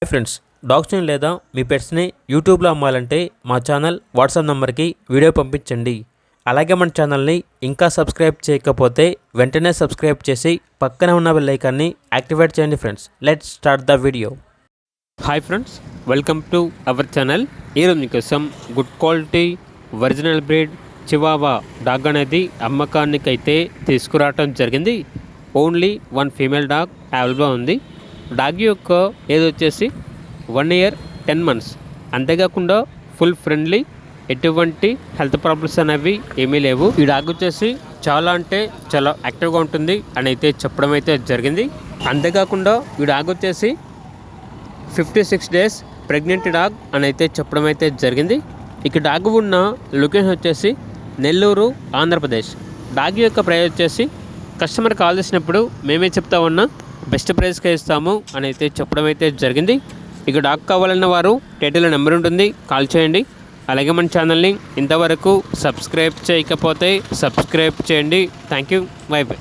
Hi friends, డాగ్స్ని లేదా మీ పెట్స్ని యూట్యూబ్లో అమ్మాలంటే మా ఛానల్ వాట్సాప్ నెంబర్కి వీడియో పంపించండి. అలాగే మన ఛానల్ని ఇంకా సబ్స్క్రైబ్ చేయకపోతే వెంటనే సబ్స్క్రైబ్ చేసి పక్కనే ఉన్న బెల్ ఐకాన్ని యాక్టివేట్ చేయండి. Friends, let's start the video. Hi friends, welcome to our channel. ఈరోజు మీకోసం good quality original breed Chihuahua dog అనేది అమ్మకానికైతే తీసుకురావటం జరిగింది. ఓన్లీ 1 ఫీమేల్ డాగ్ అవైలబుల్గా ఉంది. డాగ్ యొక్క ఏజ్ వచ్చేసి 1 year 10 months. అంతేకాకుండా ఫుల్ ఫ్రెండ్లీ, ఎటువంటి హెల్త్ ప్రాబ్లమ్స్ అనేవి ఏమీ లేవు. ఈ డాగ్ వచ్చేసి చాలా యాక్టివ్గా ఉంటుంది అని అయితే చెప్పడం అయితే జరిగింది. అంతేకాకుండా ఈ డాగ్ వచ్చేసి 56 days ప్రెగ్నెంట్ డాగ్ అని అయితే చెప్పడం అయితే జరిగింది. ఇక డాగ్ ఉన్న లొకేషన్ వచ్చేసి నెల్లూరు, ఆంధ్రప్రదేశ్. డాగ్ యొక్క ప్రైస్ వచ్చేసి కస్టమర్ కాల్ చేసినప్పుడు మేమే చెప్తా ఉన్నా బెస్ట్ ప్రైస్కే ఇస్తాము అని అయితే చెప్పడం అయితే జరిగింది. ఇక డాగ్ కావాలన్న వారు టైటిల్లో నెంబర్ ఉంటుంది, కాల్ చేయండి. అలాగే మన ఛానల్ని ఇంతవరకు సబ్స్క్రైబ్ చేయకపోతే సబ్స్క్రైబ్ చేయండి. Thank you, by by.